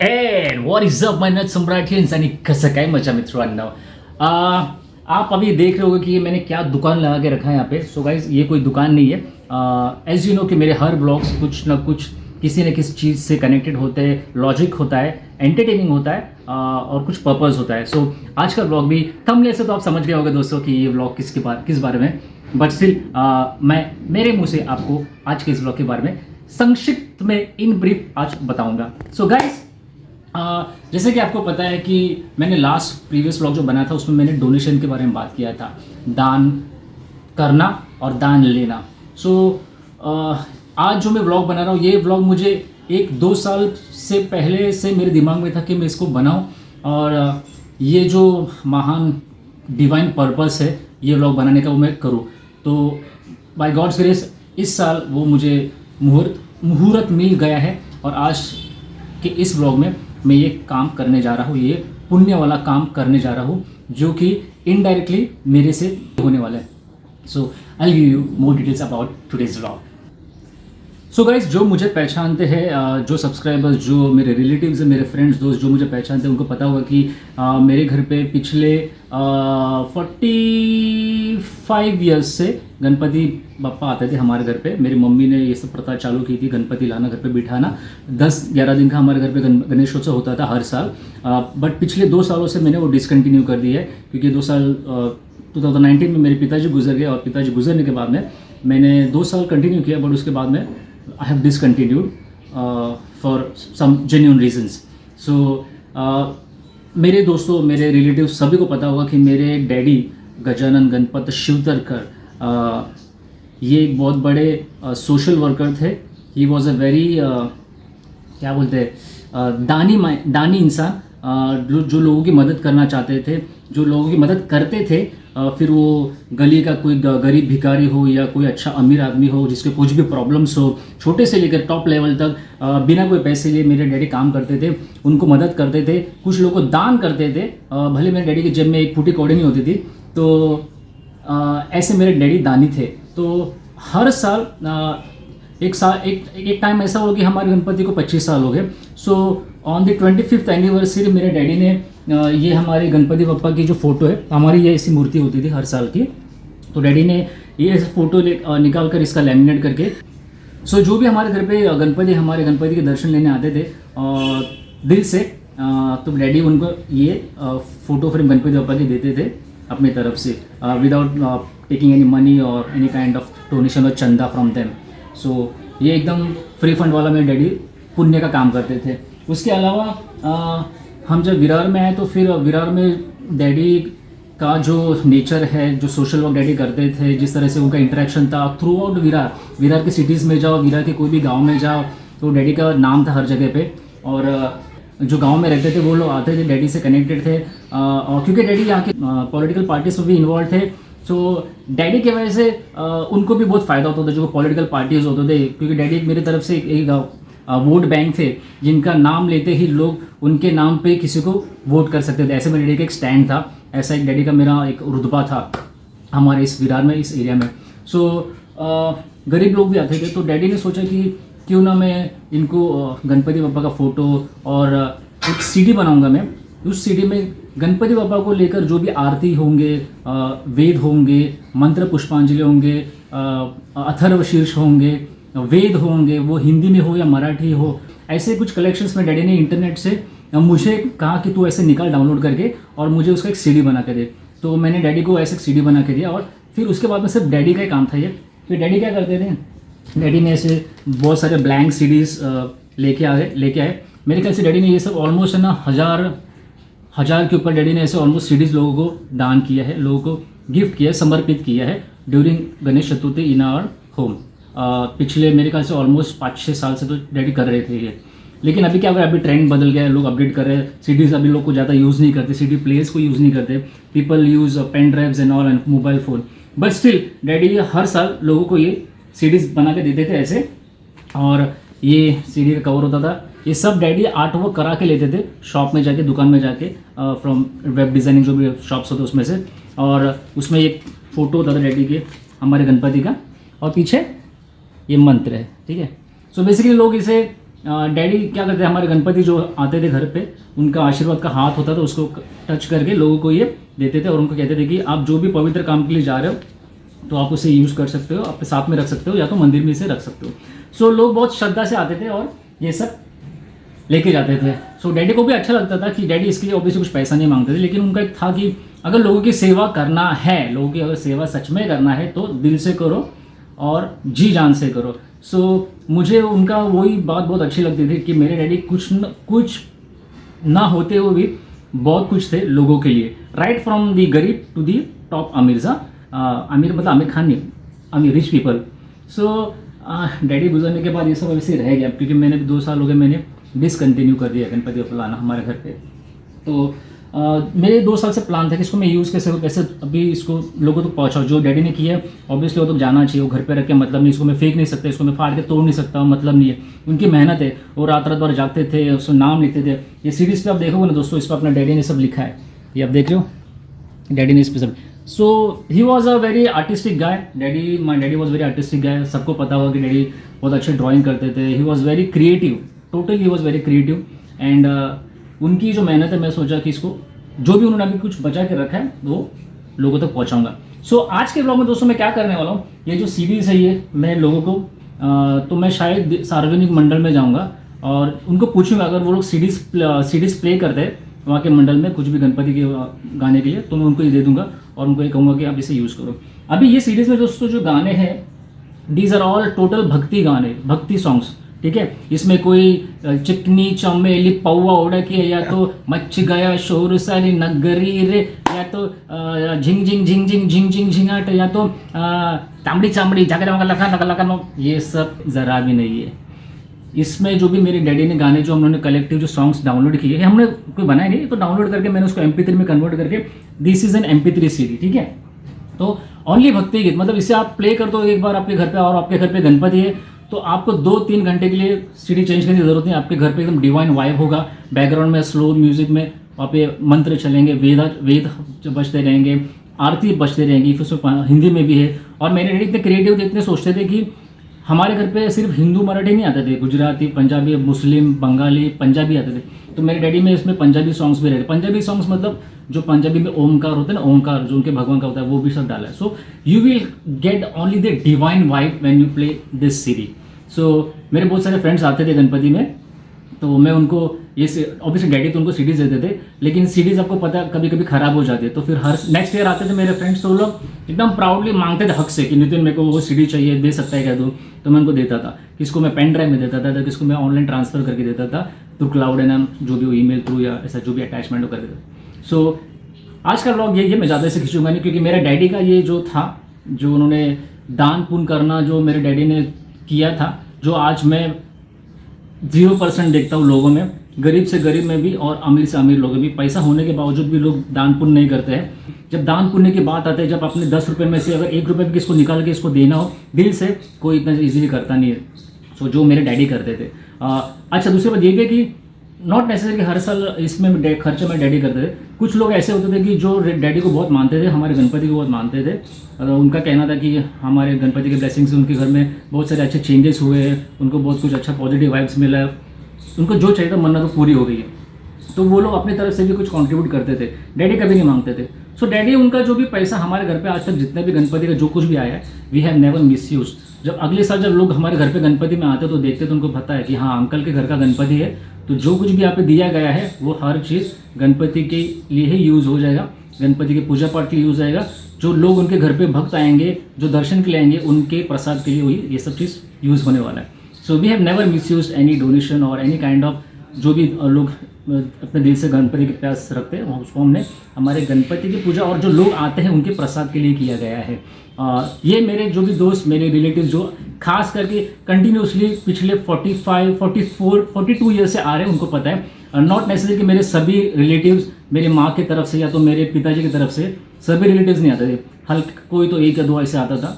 And what is up my नट सम्राटियंस आणि कसं काय मजा मित्रांनो. आप अभी देख रहे होगे कि मैंने क्या दुकान लगा के रखा है यहाँ पे. सो गाइज ये कोई दुकान नहीं है. एज यू नो कि मेरे हर ब्लॉग्स कुछ ना कुछ किसी न किसी चीज़ से कनेक्टेड होते हैं. लॉजिक होता है, एंटरटेनिंग होता है और कुछ पर्पस होता है. सो आज का ब्लॉग भी थंबनेल से तो आप समझ गए होंगे दोस्तों कि ये ब्लॉग किस बारे में. बट स्टिल मैं मेरे मुंह से आपको आज के इस ब्लॉग के बारे में संक्षिप्त में इन ब्रीफ आज बताऊंगा. सो गाइज जैसे कि आपको पता है कि मैंने लास्ट प्रीवियस व्लॉग जो बना था उसमें मैंने डोनेशन के बारे में बात किया था, दान करना और दान लेना. सो आज जो मैं व्लॉग बना रहा हूँ ये व्लॉग मुझे 1-2 साल से पहले से मेरे दिमाग में था कि मैं इसको बनाऊँ और ये जो महान डिवाइन पर्पस है ये व्लॉग बनाने का वो मैं करूँ. तो बाय गॉड्स ग्रेस इस साल वो मुझे मुहूर्त मिल गया है और आज के इस व्लॉग में मैं ये काम करने जा रहा हूँ. ये पुण्य वाला काम करने जा रहा हूँ जो कि इनडायरेक्टली मेरे से होने वाला है. So I give you more details about today's vlog. So guys जो मुझे पहचानते हैं, जो सब्सक्राइबर्स, जो मेरे रिलेटिव्स हैं, मेरे फ्रेंड्स, दोस्त जो मुझे पहचानते हैं उनको पता होगा कि मेरे घर पे पिछले 45 ईयर्स से गणपति बप्पा आते थे हमारे घर पे. मेरी मम्मी ने ये सब प्रथा चालू की थी, गणपति लाना, घर पे बिठाना. 10-11 दिन का हमारे घर पे गणेशोत्सव होता था हर साल. बट पिछले 2 सालों से मैंने वो डिसकंटिन्यू कर दिया है क्योंकि 2 साल 2019 में मेरे पिताजी गुजर गए और पिताजी गुजरने के बाद में मैंने 2 साल कंटिन्यू किया. बट उसके बाद में I have discontinued for some genuine reasons. So मेरे दोस्तों, मेरे रिलेटिव सभी को पता होगा कि मेरे डैडी गजानन गणपत शिवतरकर ये एक बहुत बड़े सोशल वर्कर थे. ही वॉज अ वेरी क्या बोलते हैं दानी इंसान, जो लोगों की मदद करना चाहते थे, जो लोगों की मदद करते थे. फिर वो गली का कोई गरीब भिखारी हो या कोई अच्छा अमीर आदमी हो जिसके कुछ भी प्रॉब्लम्स हो, छोटे से लेकर टॉप लेवल तक बिना कोई पैसे लिए मेरे डैडी काम करते थे, उनको मदद करते थे. कुछ लोगों को दान करते थे. भले मेरे डैडी की जेब में एक फूटी कौड़ी नहीं होती थी. तो ऐसे मेरे डैडी दानी थे. तो हर साल एक टाइम ऐसा हो कि हमारे गणपति को 25 साल हो गए. So on the 25th anniversary मेरे डैडी ने ये हमारे गणपति बप्पा की जो फ़ोटो है, हमारी ये ऐसी मूर्ति होती थी हर साल की, तो डैडी ने ये ऐसे फ़ोटो निकाल कर इसका लैमिनेट करके. सो जो भी हमारे घर पे हमारे गणपति के दर्शन लेने आते थे दिल से, तो डैडी उनको ये फ़ोटो फ्रेम गणपति बप्पा के देते थे अपनी तरफ से, विदाउट टेकिंग एनी मनी और एनी काइंड ऑफ डोनेशन और चंदा फ्रॉम देम. सो ये एकदम फ्री फंड वाला मेरे डैडी पुण्य का काम करते थे. उसके अलावा हम जब विरार में आए तो फिर विरार में डैडी का जो नेचर है, जो सोशल वर्क डैडी करते थे, जिस तरह से उनका इंटरेक्शन था थ्रू आउट विरार के सिटीज़ में जाओ, विरार के कोई भी गांव में जाओ तो डैडी का नाम था हर जगह पे. और जो गांव में रहते थे वो लोग आते थे, डैडी से कनेक्टेड थे. और क्योंकि डैडी यहाँ के पॉलिटिकल पार्टीज में भी इन्वॉल्व थे, सो डैडी की वजह से उनको भी बहुत फ़ायदा होता था जो पॉलिटिकल पार्टीज होते थे. क्योंकि डैडी मेरी तरफ से एक वोट बैंक थे जिनका नाम लेते ही लोग उनके नाम पे किसी को वोट कर सकते थे. ऐसे में डैडी का एक स्टैंड था, ऐसा एक डैडी का मेरा एक रुतबा था हमारे इस विरार में, इस एरिया में. सो गरीब लोग भी आते थे तो डैडी ने सोचा कि क्यों ना मैं इनको गणपति बप्पा का फ़ोटो और एक सीडी बनाऊंगा मैं. उस सीडी में गणपति बप्पा को लेकर जो भी आरती होंगे, वेद होंगे, मंत्र पुष्पांजलि होंगे, अथर्व शीर्ष होंगे, वेद होंगे, वो हिंदी में हो या मराठी हो, ऐसे कुछ कलेक्शंस में डैडी ने इंटरनेट से मुझे कहा कि तू ऐसे निकाल डाउनलोड करके और मुझे उसका एक सीडी बना के दे. तो मैंने डैडी को ऐसे एक सीडी बना के दिया और फिर उसके बाद में सिर्फ डैडी का ही काम था ये. फिर डैडी क्या करते थे, डैडी ने ऐसे बहुत सारे ब्लैंक सीडीज़ लेके आए. मेरे ख्याल से डैडी ने ये सब ऑलमोस्ट ना हज़ार के ऊपर डैडी ने ऐसे ऑलमोस्ट सीडीज़ लोगों को दान किया है, लोगों को गिफ्ट किया है, समर्पित किया है during Ganesh Chaturthi in our home. पिछले मेरे ख्याल से ऑलमोस्ट 5-6 साल से तो डैडी कर रहे थे ये. लेकिन अभी क्या हुआ, अभी ट्रेंड बदल गया है, लोग अपडेट कर रहे हैं. सीडीज़ अभी लोग को ज़्यादा यूज़ नहीं करते, सीडी प्लेयर्स को यूज़ नहीं करते. People use pen drives and all and mobile phone. But still daddy हर साल लोगों को ये सीडीज़ बना के देते थे ऐसे. और ये सीडी का कवर होता था, ये सब डैडी आर्ट वर्क करा के लेते थे शॉप में जाके, दुकान में जाके, फ्रॉम वेब डिज़ाइनिंग जो भी शॉप्स होते उसमें से. और उसमें एक फ़ोटो होता था डैडी के, हमारे गणपति का, और पीछे ये मंत्र है. ठीक है. सो बेसिकली लोग इसे डैडी क्या करते थे, हमारे गणपति जो आते थे घर पे, उनका आशीर्वाद का हाथ होता था, उसको टच करके लोगों को ये देते थे और उनको कहते थे कि आप जो भी पवित्र काम के लिए जा रहे हो तो आप उसे यूज़ कर सकते हो, अपने साथ में रख सकते हो या तो मंदिर में इसे रख सकते हो। सो लोग बहुत श्रद्धा से आते थे और ये सब लेके जाते थे। सो डैडी को भी अच्छा लगता था कि डैडी इसके लिए ऑब्वियसली कुछ पैसा नहीं मांगते थे, लेकिन उनका एक था कि अगर लोगों की सेवा करना है, लोगों की अगर सेवा सच में करना है तो दिल से करो और जी जान से करो। सो मुझे उनका वही बात बहुत अच्छी लगती थी कि मेरे डैडी कुछ ना होते हुए भी बहुत कुछ थे लोगों के लिए, राइट फ्रॉम दी गरीब टू दी टॉप अमीर। अमीर मतलब आमिर खान नहीं, अमीर रिच पीपल। सो डैडी गुजरने के बाद ये सब वैसे रह गया, क्योंकि मैंने भी 2 साल हो गए मैंने डिसकंटिन्यू कर दिया गणपति बप्पा लाना हमारे घर पे। तो मेरे 2 साल से प्लान था कि इसको मैं यूज़ कैसे अभी इसको लोगों तक पहुँचाऊँ। जो डैडी ने किया है ऑब्वियसली वो तो जाना चाहिए, वो घर पे रख के मतलब नहीं, इसको मैं फेंक नहीं सकता, इसको मैं फाड़ के तोड़ नहीं सकता, मतलब नहीं है। उनकी मेहनत है, वो रात रात भर जागते थे, उसको नाम लिखते थे। ये सीरीज़ पे आप देखोगे ना दोस्तों, इस पर अपना डैडी ने सब लिखा है, ये आप देख रहे हो, डैडी ने इस पर सब। So he was a very artistic guy, my daddy was very artistic guy. सबको पता होगा कि डैडी बहुत अच्छे ड्राइंग करते थे, he was very creative, totally he was very creative. And उनकी जो मेहनत है, मैं सोचा कि इसको जो भी उन्होंने अभी कुछ बचा के रखा है वो लोगों तक पहुंचाऊंगा। सो आज के ब्लॉग में दोस्तों मैं क्या करने वाला हूँ, ये जो सीरीज़ है ये मैं लोगों को तो मैं शायद सार्वजनिक मंडल में जाऊँगा और उनको पूछूंगा अगर वो लोग सीडीज़ प्ले करते हैं वहाँ के मंडल में कुछ भी गणपति के गाने के लिए, तो मैं उनको ये दे दूंगा और उनको ये कहूँगा कि आप इसे यूज़ करो। अभी ये सीरीज़ में दोस्तों जो गाने हैं, दीज आर ऑल टोटल भक्ति गाने, भक्ति सॉन्ग्स, ठीक है। इसमें कोई चिकनी चमेली पौवा उड़ा के, या तो मच गया शोर सारी नगरी रे, या तो झिंग झिंग झिंग झिंग झिंग झिंग झिंगाट, या तो तांबड़ी चामड़ी जाकर लखा लखा लखा, ये सब ज़रा भी नहीं है। इसमें जो भी मेरे डैडी ने गाने जो हमने कलेक्टिव जो सॉन्ग्स डाउनलोड किए, हमने कोई बनाए नहीं, तो डाउनलोड करके मैंने उसको MP3 में कन्वर्ट करके this is an MP3 CD, ठीक है। तो ओनली भक्ति गीत, मतलब इसे आप प्ले कर दो एक बार आपके घर पे और आपके घर पे गणपति है तो आपको 2-3 घंटे के लिए CD चेंज करने की जरूरत नहीं। आपके घर पे एकदम डिवाइन वाइब होगा, बैकग्राउंड में स्लो म्यूजिक में वहाँ पे मंत्र चलेंगे, वेद बजते रहेंगे, आरती बजते रहेंगी, फिर उसमें हिंदी में भी है। और मेरे डैडी इतने क्रिएटिव थे, इतने सोचते थे कि हमारे घर पे सिर्फ हिंदू मराठी नहीं आते थे, गुजराती, पंजाबी, मुस्लिम, बंगाली, पंजाबी आते थे। तो मेरे डैडी में इसमें पंजाबी सॉन्ग्स भी रहते। पंजाबी सॉन्ग्स मतलब जो पंजाबी में ओमकार होता है ना, ओमकार जो उनके भगवान का होता है, वो भी सब डाला है। So you will get only the divine vibe when you play this CD. So मेरे बहुत सारे फ्रेंड्स आते थे गणपति में, तो मैं उनको ये ऑब्वियसली डैडी तो उनको सीडीज देते थे, लेकिन सीडीज आपको पता कभी कभी खराब हो जाती है। तो फिर हर नेक्स्ट ईयर आते थे मेरे फ्रेंड्स, तो लोग एकदम प्राउडली मांगते थे हक से कि नितिन मेरे को वो सीडी चाहिए, दे सकता है क्या दो। तो मैं उनको देता था, किसको मैं पेन ड्राइव में देता था, किसको मैं ऑनलाइन ट्रांसफर करके देता था थ्रू क्लाउड एंड जो भी ईमेल थ्रू या ऐसा जो भी अटैचमेंट हो कर देता। सो आज का ब्लॉग ये मैं ज़्यादा से खींचूंगा नहीं, क्योंकि मेरे डैडी का ये जो था, जो उन्होंने दान पुण्य करना जो मेरे डैडी ने किया था, जो आज मैं 0% देखता हूँ लोगों में, गरीब से गरीब में भी और अमीर से अमीर लोगों में भी। पैसा होने के बावजूद भी लोग दान पुण्य नहीं करते हैं। जब दान पुण्य की बात आती है, जब अपने 10 रुपये में से अगर 1 रुपये भी किसको निकाल के इसको देना हो दिल से, कोई इतना ईजिली करता नहीं है। सो जो मेरे डैडी करते थे। अच्छा, दूसरी बात ये भी है कि नॉट नेसेसरी हर साल इसमें खर्चा में डैडी करते थे। कुछ लोग ऐसे होते थे कि जो डैडी को बहुत मानते थे, हमारे गणपति को बहुत मानते थे, और उनका कहना था कि हमारे गणपति के ब्लेसिंग से उनके घर में बहुत सारे अच्छे चेंजेस हुए हैं, उनको बहुत कुछ अच्छा पॉजिटिव वाइब्स मिला है, उनको जो चाहिए था मन्नत तो पूरी हो गई है। तो वो लोग अपनी तरफ से भी कुछ कंट्रीब्यूट करते थे, डैडी कभी नहीं मांगते थे। सो डैडी उनका जो भी पैसा हमारे घर पे आज तक जितने भी गणपति का जो कुछ भी आया है, वी हैव नेवर मिसयूज। जब अगले साल जब लोग हमारे घर पे गणपति में आते तो देखते तो उनको पता है कि हाँ अंकल के घर का गणपति है, तो जो कुछ भी यहाँ पे दिया गया है वो हर चीज़ गणपति के लिए ही यूज़ हो जाएगा, गणपति के पूजा पाठ के लिए यूज़ आएगा। जो लोग उनके घर पे भक्त आएंगे, जो दर्शन के लिए आएंगे, उनके प्रसाद के लिए वही ये सब चीज़ यूज़ होने वाला है। So we have never misuse any donation और एनी काइंड ऑफ जो भी लोग अपने दिल से गणपति के प्यास रखते हैं उसको हमने हमारे गणपति की पूजा और जो लोग आते हैं उनके प्रसाद के लिए किया गया है। ये मेरे जो भी दोस्त, मेरे रिलेटिव जो खास करके कंटिन्यूसली पिछले 45, 44, 42 ईयर से आ रहे हैं, उनको पता है। नॉट नेसेसरी कि मेरे सभी रिलेटिव्स मेरी माँ की तरफ से या तो मेरे पिताजी की तरफ से सभी रिलेटिव्स नहीं आते थे, कोई तो 1 या 2 ऐसे आता था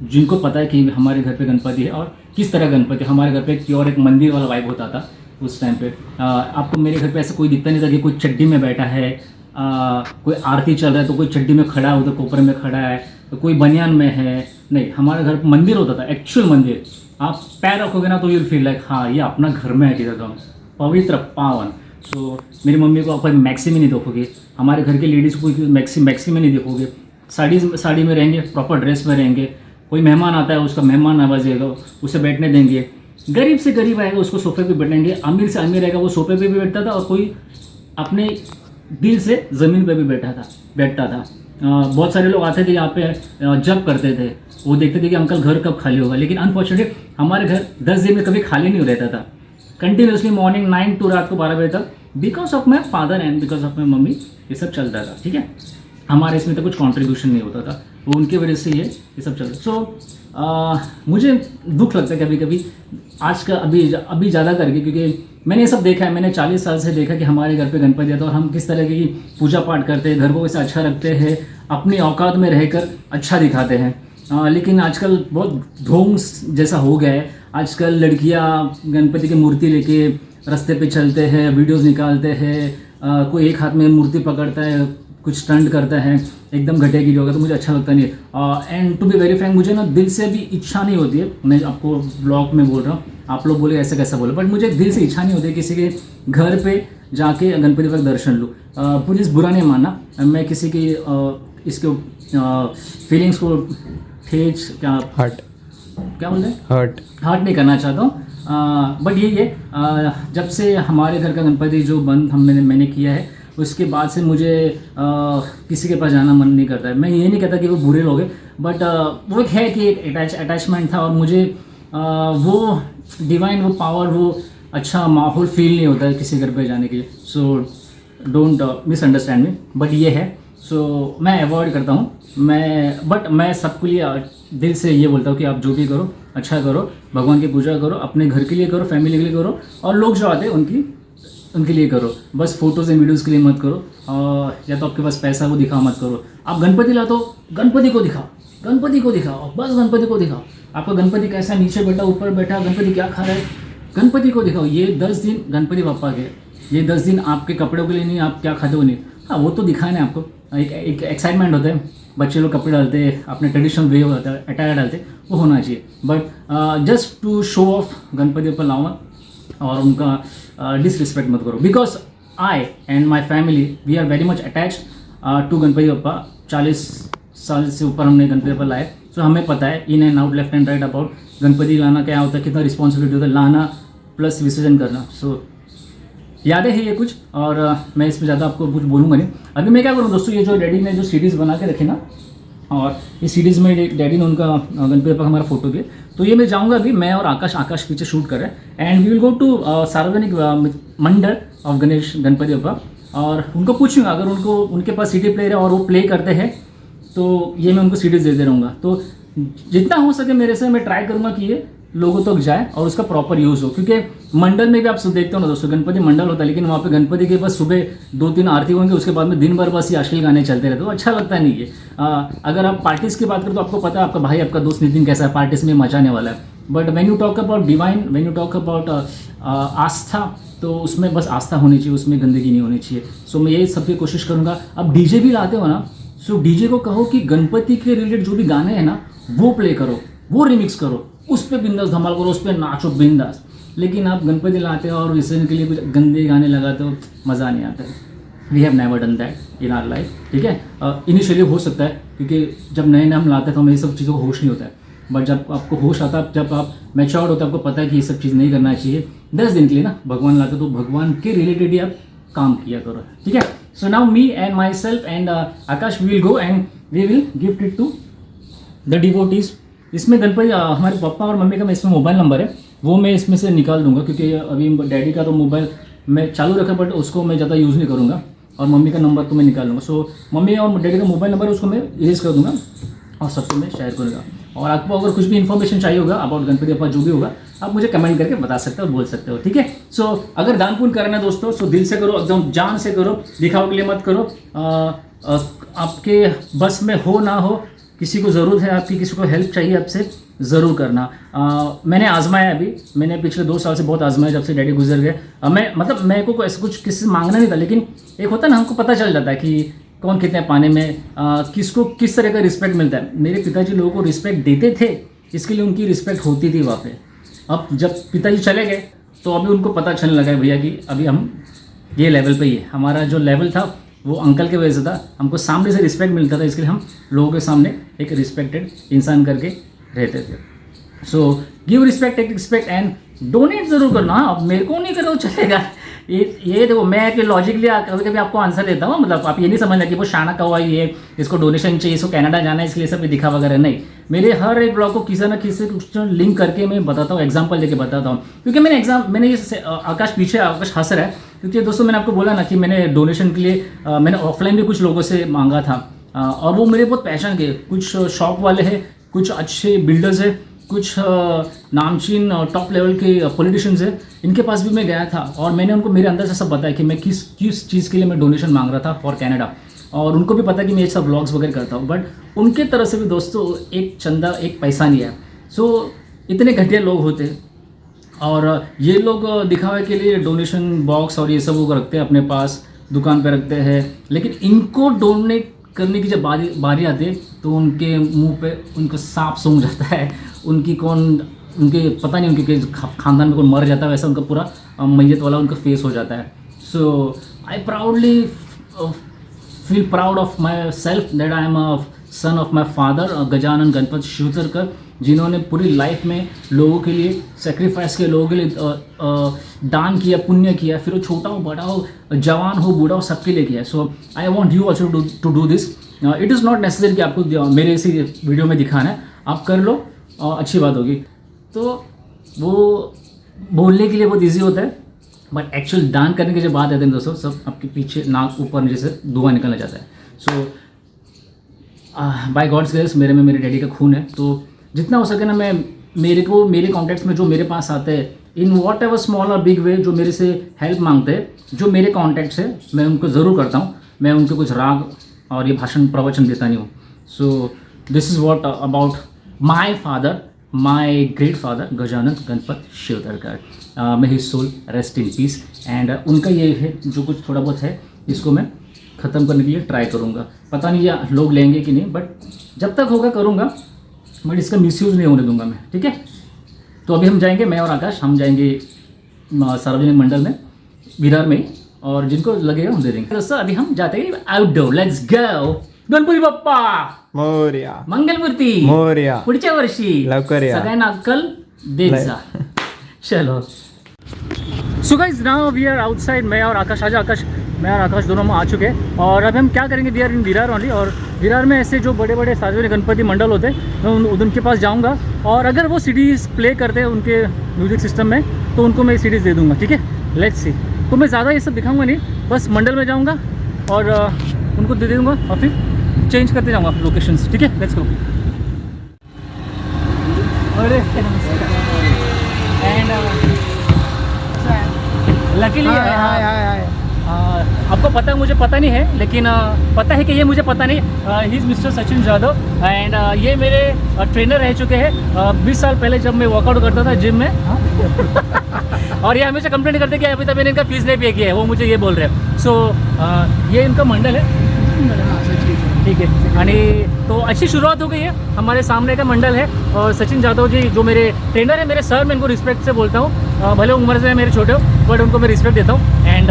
जिनको पता है कि हमारे घर पे गणपति है और किस तरह गणपति। हमारे घर पे प्योर एक मंदिर वाला वाइब होता था उस टाइम पे। आपको मेरे घर पे ऐसा कोई दिखता नहीं था कि कोई चड्डी में बैठा है, कोई आरती चल रहा है तो कोई चड्डी में खड़ा है, उधर कोपर में खड़ा है, तो कोई बनियान में है, नहीं, हमारे घर पे मंदिर होता था, एक्चुअल मंदिर। आप पैर रखोगे ना तो यू फील लाइक हाँ ये अपना घर में है किधर तो पवित्र पावन। सो मेरी मम्मी को आप मैक्सी में नहीं देखोगे, हमारे घर के लेडीज़ को मैक्सी में नहीं देखोगे, साड़ी में रहेंगे, प्रॉपर ड्रेस में रहेंगे। कोई मेहमान आता है उसका मेहमान नवाजिएगा, उसे बैठने देंगे। गरीब से गरीब आएगा उसको सोफे पे बैठेंगे, अमीर से अमीर आएगा वो सोफे पे भी बैठता था, और कोई अपने दिल से ज़मीन पे भी बैठता था। बहुत सारे लोग आते थे यहाँ पे, जब करते थे, वो देखते थे कि अंकल घर कब खाली होगा। लेकिन अनफॉर्चुनेटली हमारे घर 10 दिन में कभी खाली नहीं रहता था, कंटिन्यूसली मॉर्निंग 9 टू रात को 12 बजे तक, because of my father and because of my mummy ये सब चलता था। ठीक है, हमारे इसमें तो कुछ कंट्रीब्यूशन नहीं होता था, वो उनकी वजह से ये सब चलता। सो मुझे दुख लगता है कभी कभी आज का, अभी ज़्यादा करके, क्योंकि मैंने ये सब देखा है। मैंने 40 साल से देखा कि हमारे घर पे गणपति आता है और हम किस तरह की पूजा पाठ करते हैं, घर को कैसे अच्छा रखते हैं, अपनी औकात में रहकर अच्छा दिखाते हैं। लेकिन आजकल बहुत ढोंग जैसा हो गया है। आजकल लड़कियां गणपति की मूर्ति लेके रास्ते पे चलते हैं, वीडियोस निकालते हैं, कोई एक हाथ में मूर्ति पकड़ता है, कुछ स्टंट करता है, एकदम घटिया की होगा, तो मुझे अच्छा लगता नहीं है। And to be very frank, मुझे ना दिल से भी इच्छा नहीं होती है, मैं आपको ब्लॉग में बोल रहा हूँ, आप लोग बोले ऐसा कैसा बोले, बट मुझे दिल से इच्छा नहीं होती है किसी के घर पे जाके गणपति का दर्शन लूँ। प्लीज़ बुरा नहीं मानना, मैं किसी की इसके फीलिंग्स को ठेस क्या बोलते हैं हर्ट नहीं करना चाहता हूँ। बट ये जब से हमारे घर का गणपति जो बंद मैंने किया है, उसके बाद से मुझे किसी के पास जाना मन नहीं करता है। मैं ये नहीं कहता कि वो बुरे लोग हैं, बट वो एक है कि एक अटैचमेंट था, और मुझे वो डिवाइन, वो पावर, वो अच्छा माहौल फील नहीं होता है किसी घर पे जाने के लिए। So don't misunderstand me, but ये है। सो मैं अवॉइड करता हूँ, मैं सबके लिए दिल से ये बोलता हूँ कि आप जो भी करो अच्छा करो, भगवान की पूजा करो, अपने घर के लिए करो, फैमिली के लिए करो, और लोग जो आते हैं उनके लिए करो। बस फोटोज़ एंड वीडियोज़ के लिए मत करो, या तो आपके पास पैसा वो दिखाओ मत करो। आप गणपति ला तो गणपति को दिखाओ, बस गणपति को दिखाओ। आपका गणपति कैसा, नीचे बैठा ऊपर बैठा, गणपति क्या खा रहा है, गणपति को दिखाओ। ये 10 दिन गणपति बप्पा के, ये 10 दिन आपके कपड़ों के लिए नहीं, आप क्या खाते हो नहीं। हाँ, वो तो दिखाना है आपको, एक एक्साइटमेंट होता है, बच्चे लोग कपड़े डालते हैं, अपने ट्रेडिशनल वे होता है, अटायर डालते हैं, वो होना चाहिए। But just to show off Ganpati Bappa लाओ मत, और उनका डिसरिस्पेक्ट मत करो, because I and my family we are very much attach to Ganpati Bappa. 40 साल से ऊपर हमने गणपति बप्पा लाए, सो हमें पता है in and out, left and right about Ganpati लाना क्या होता है, कितना रिस्पॉन्सिबिलिटी होता है, लाना प्लस विसर्जन करना। सो यादें हैं ये कुछ, और मैं इसमें ज़्यादा आपको कुछ बोलूँगा नहीं। अभी मैं क्या करूँ दोस्तों, ये जो डैडी ने जो सीरीज़ बना के रखे ना, और इस सीरीज़ में डैडी ने उनका गणपति बप्पा हमारा फोटो भी, तो ये मैं जाऊँगा अभी, मैं और आकाश पीछे शूट कर रहे हैं, and we will go to सार्वजनिक मंडल ऑफ गणपति बप्पा, और उनको पूछूंगा अगर उनके पास CD प्लेयर है और वो प्ले करते हैं तो ये मैं उनको सीडीज देते रहूँगा। तो जितना हो सके मेरे से मैं ट्राई करूँगा कि ये लोगों तक जाए और उसका प्रॉपर यूज़ हो, क्योंकि मंडल में भी आप देखते हो ना दोस्तों, गणपति मंडल होता है, लेकिन वहाँ पे गणपति के पास सुबह 2-3 आरती होंगे, उसके बाद में दिन भर बस ये अश्लील गाने चलते रहते, तो अच्छा लगता नहीं है। अगर आप पार्टीज़ की बात करें तो आपको पता है आपका भाई, आपका दोस्त नितिन कैसा है, पार्टीज़ में मचाने वाला है। But when you talk about divine, when you talk about आस्था, तो उसमें बस आस्था होनी चाहिए, उसमें गंदगी नहीं होनी चाहिए। सो मैं यही सबकी कोशिश करूँगा। अब डीजे भी लाते हो ना, सो डीजे को कहो कि गणपति के रिलेटेड जो भी गाने हैं ना वो प्ले करो, वो रिमिक्स करो, उस पर बिंदास धमाल करो, उस पर नाचो बिंदास। लेकिन आप गणपति लाते हो और विसर्जन के लिए कुछ गंदे गाने लगाते हो, मज़ा नहीं आता है। We have never done that in our life, ठीक है। इनिशियली हो सकता है, क्योंकि जब नए हम लाते हैं तो हमें ये सब चीज़ों को होश नहीं होता है, बट जब आपको होश आता है, जब आप मैच्योर्ड होते हैं, आपको पता है कि ये सब चीज़ नहीं करना चाहिए। 10 दिन के लिए ना भगवान लाते तो भगवान के रिलेटेड ही आप काम किया करो, ठीक है। So now me and myself and Akash we will go and we will gift it to the devotees. इसमें गणपति हमारे पापा और मम्मी का मैं इसमें मोबाइल नंबर है वो मैं इसमें से निकाल दूंगा, क्योंकि अभी डैडी का तो मोबाइल मैं चालू रखा बट उसको मैं ज़्यादा यूज़ नहीं करूँगा, और मम्मी का नंबर तो मैं निकाल लूँगा। सो मम्मी और डैडी का मोबाइल नंबर उसको मैं इरेज कर दूँगा और सबको मैं शेयर करूँगा। और आपको अगर कुछ भी इन्फॉर्मेशन चाहिए होगा अबाउट गणपति बप्पा जो भी होगा, आप मुझे कमेंट करके बता सकते हो, बोल सकते हो, ठीक है। सो अगर दान पुण्य करना है दोस्तों, सो दिल से करो, एकदम जान से करो, दिखाओ के लिए मत करो। आपके बस में हो ना हो, किसी को ज़रूरत है आपकी, किसी को हेल्प चाहिए आपसे, ज़रूर करना। मैंने आजमाया, अभी मैंने पिछले 2 साल से बहुत आजमाया जब से डैडी गुजर गए। मैं मतलब मेरे को ऐसा कुछ किसी से मांगना नहीं था, लेकिन एक होता है ना, हमको पता चल जाता है कि कौन कितने पाने में, किसको किस तरह का रिस्पेक्ट मिलता है। मेरे पिताजी लोगों को रिस्पेक्ट देते थे, इसके लिए उनकी रिस्पेक्ट होती थी वहाँ पे। अब जब पिताजी चले गए तो अभी उनको पता चलने लगा है भैया कि अभी हम ये लेवल पे ही है। हमारा जो लेवल था वो अंकल के वजह से था, हमको सामने से रिस्पेक्ट मिलता था, इसके लिए हम लोगों के सामने एक रिस्पेक्टेड इंसान करके रहते थे। So give respect, take respect and donate ज़रूर करना। अब मेरे को नहीं करो चलेगा, ये देखो मैं कि लॉजिकली कभी कभी आपको आंसर देता हूँ, मतलब आप ये नहीं समझना कि वो शाना कौवा ही है, इसको डोनेशन चाहिए, इसको कनाडा जाना है इसलिए सब दिखा वगैरह नहीं। मेरे हर एक ब्लॉग को किसी ना किसी कुछ लिंक करके मैं बताता हूँ, एग्जाम्पल देके बताता हूँ। क्योंकि मैंने ये आकाश पीछे आकाश हंस रहा है, क्योंकि दोस्तों मैंने आपको बोला ना कि मैंने डोनेशन के लिए मैंने ऑफलाइन भी कुछ लोगों से मांगा था, और वो मेरे बहुत पैशन के, कुछ शॉप वाले हैं, कुछ अच्छे बिल्डर्स हैं, कुछ नामचीन टॉप लेवल के पॉलिटिशियंस हैं, इनके पास भी मैं गया था और मैंने उनको मेरे अंदर से सब बताया कि मैं किस चीज़ के लिए मैं डोनेशन मांग रहा था फॉर कनाडा। और उनको भी पता कि मैं ये सब व्लॉग्स वगैरह करता हूँ, बट उनके तरफ से भी दोस्तों एक चंदा एक पैसा नहीं है। सो इतने घटिया लोग होते हैं, और ये लोग दिखावे के लिए डोनेशन बॉक्स और ये सब वो रखते हैं अपने पास, दुकान पे रखते हैं, लेकिन इनको डोनेट करने की जब बारी आती है तो उनके मुंह पे उनको सांप सूंघ जाता है, उनके पता नहीं उनके खानदान में कौन मर जाता है, वैसा उनका पूरा मैयत वाला उनका फेस हो जाता है। So I proudly feel proud of myself that I am a son of my father Gajanan Ganpat Shivtarkar, जिन्होंने पूरी लाइफ में लोगों के लिए सेक्रीफाइस किया, लोगों के लिए दान किया, पुण्य किया, फिर वो छोटा हो बड़ा हो, जवान हो बूढ़ा हो, सबके लिए किया। So I want you also to do this. It is not necessary कि आपको मेरे इसी वीडियो में दिखाना है, आप कर लो अच्छी बात होगी। तो वो बोलने के लिए बहुत ईजी होता है, बट एक्चुअल दान करने की जब बात आती है दोस्तों, सब आपके पीछे नाक ऊपर नीचे से धुआं निकलना जाता है। सो बाय गॉड्स ग्रेस मेरे डैडी का खून है, तो जितना हो सके ना मैं मेरे कॉन्टैक्ट्स में जो मेरे पास आते हैं इन वॉट एवर स्मॉल और बिग वे, जो मेरे से हेल्प मांगते हैं, जो मेरे कॉन्टैक्ट्स है मैं उनको ज़रूर करता हूँ। मैं उनको कुछ राग और ये भाषण प्रवचन देता नहीं हूँ। So this is what about my father, my great father Gajanan Ganpat Shivtarkar, may his soul rest in peace. And उनका ये है जो कुछ थोड़ा बहुत है, इसको मैं ख़त्म करने के लिए ट्राई करूँगा। पता नहीं ये लोग लेंगे कि नहीं, बट जब तक होगा करूँगा, बट इसका मिसयूज़ नहीं होने दूंगा मैं, ठीक है। तो अभी हम जाएंगे, मैं और आकाश हम जाएंगे सार्वजनिक मंडल में विरार में, और जिनको लगेगा हम दे देंगे। दोस्तों अभी हम जाते हैं outdoor, let's go. Ganpati Bappa Morya, Mangalmurti Morya, पुढच्या वर्षी लवकर या, सगळ्यांना अक्कल देत जा। चलो so guys, now we are outside. मैं और आकाश दोनों में आ चुके हैं, और अब हम क्या करेंगे, we are in Virar only. और विरार में ऐसे जो बड़े बड़े सार्वजनिक गणपति मंडल होते हैं, मैं उनके पास जाऊंगा, और अगर वो सीडीज़ प्ले करते हैं उनके म्यूजिक सिस्टम में तो उनको मैं सीडीज़ दे दूंगा, ठीक है। Let's see. तो मैं ज़्यादा ये सब दिखाऊंगा नहीं, बस मंडल में जाऊंगा और उनको दे दूंगा, और फिर चेंज करते जाऊंगा लोकेशंस, ठीक है। Let's go. अरे एंड लकीली आपको पता है, मुझे पता नहीं है, लेकिन पता है कि ये मुझे पता नहीं, he is mister Sachin Jadhav. And ये मेरे ट्रेनर रह चुके हैं 20 साल पहले, जब मैं वर्कआउट करता था जिम में। और ये हमेशा कंप्लेंट करते कि अभी तक मैंने इनका फीस नहीं पे किया है, वो मुझे ये बोल रहे हैं। सो ये इनका मंडल है, ठीक है। आणि तो अच्छी शुरुआत हो गई है, हमारे सामने का मंडल है, और सचिन जादव जी जो मेरे ट्रेनर है, मेरे सर, मैं इनको रिस्पेक्ट से बोलता हूँ, भले उम्र से मेरे छोटे हो, बट उनको मैं रिस्पेक्ट देता हूँ। एंड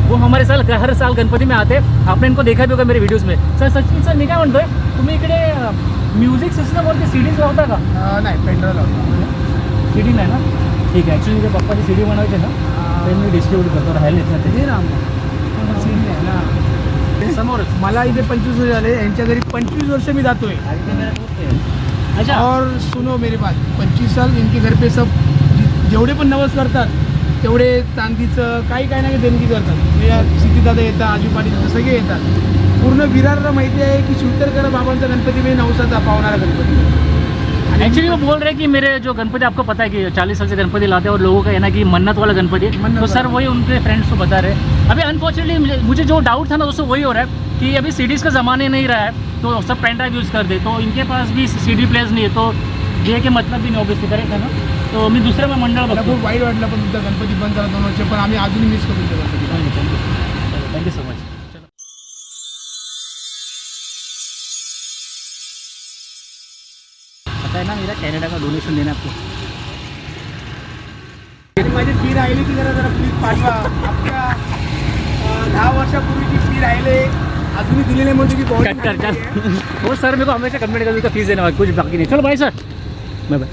वो हमारे हर साल गणपती में आते हैं, आपने इनको देखा भी होगा मेरे व्हिडिओज में। सर सचिन सर, मी काय म्हणतोय, तुम्ही इकडे म्युझिक सिस्टमवरती सीडीज लावता का? नाही, पेंड्राइव लावतो, सीडी नाही ना, ठीक आहे। ॲक्च्युली ते पप्पाची सीडी बनवायचे ना, ते मी डिस्ट्रीब्यूट करतो, राहायला येत नाही समोरच। मला इथे 25 वर्ष झाले, यांच्या घरी 25 वर्ष मी जातोय। अच्छा, और सुनो मेरी बात, 25 साल इनके घर पे सब जेवढे पण नवस करतात तेवढे चांदीचं काही नाही देणगी करतात। सिद्धीदादा येतात, आजू पाटील सगळे येतात, पूर्ण विरारला माहिती आहे की शिवतरकर बाबांचा गणपती म्हणजे नवसाचा पावणारा गणपती। एक्चुअली वो बोल रहे हैं कि मेरे जो गणपति, आपको पता है कि 40 साल से गणपति लाते हैं, और लोगों का कहना है कि मन्नत वाला गणपति है। तो सर वही उनके फ्रेंड्स को बता रहे हैं। अभी अनफॉर्चुनेटली मुझे जो डाउट था ना दोस्तों, वही हो रहा है कि अभी सीडीज़ का ज़माने नहीं रहा है, तो सब पेन ड्राइव यूज़ कर दे, तो इनके पास भी सीडी प्लेयर्स नहीं है, तो ये के मतलब भी नहीं ऑब्वियसली करेक्ट है ना। तो मी दुसऱ्या में मंडळ बघतो, खूप वाईट वाटलं, पण तुमचा गणपती बंद झाला 2 वर्ष, पण आम्ही अजूनही मिस करू तुमचा गणपती। Thank you so much. मेरा कॅनडा का डोनेशन देना आपको. माझी फी राहिली की जरा प्लीज पाठवा. आपल्या 10 वर्षापूर्वीची फी राहिले अजूनही दिलेले म्हणजे की कट कर चल. वो सर मेरे को हमेशा कम्प्लीट करने का फीस देना है, कुछ बाकी नहीं. चलो बाय सर, बाय बाय.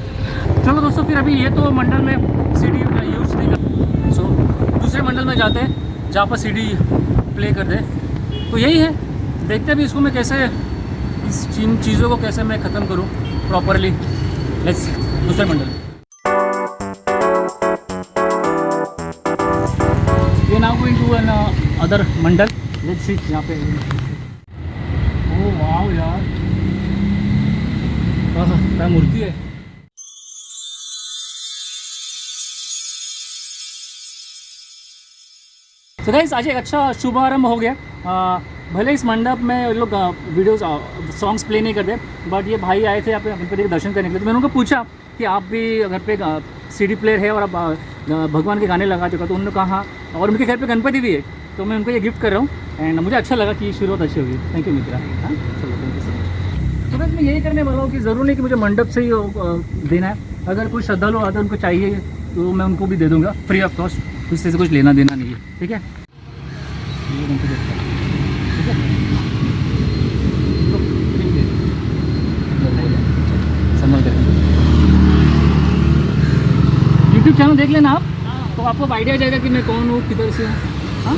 चलो दोस्तों, फिर अभी ये तो मंडल में सीडी यूज नहीं कर, सो दूसरे मंडल में जाते हैं जहाँ पर सीडी प्ले कर दे. तो यही है, देखते हैं अभी इसको मैं कैसे, इस चीज़ों को कैसे मैं ख़त्म करूँ प्रॉपरली. लेट्स दूसरे मंडल. ये now going to another mandal. Let's see यहाँ पे. ओ वाओ यार, क्या मूर्ति है. तो गाइस, आज एक अच्छा शुभारंभ हो गया. भले इस मंडप में लोग वीडियोस सॉन्ग्स प्ले नहीं करते, बट ये भाई आए थे यहाँ पे गणपति के दर्शन करने के लिए. तो मैंने उनको पूछा कि आप भी घर पे सीडी प्लेयर है और आप भगवान के गाने लगाते हो, तो उन्होंने कहा हाँ, और उनके घर पे गणपति भी है, तो मैं उनको ये गिफ्ट कर रहा हूँ. एंड मुझे अच्छा लगा कि शुरुआत अच्छी होगी. थैंक यू मित्रा. हाँ चलो, थैंक यू सो मच. तो बस मैं यही करने वाला हूँ कि ज़रूर नहीं कि मुझे मंडप से ही देना है. अगर कोई श्रद्धालु आता है, उनको चाहिए, तो मैं उनको भी दे दूँगा फ्री ऑफ कॉस्ट. इससे कुछ लेना देना नहीं है. ठीक है, यूट्यूब चैनल देख लेना आप, तो आपको आइडिया आ जाएगा कि मैं कौन हूँ, किधर से हूँ. हाँ,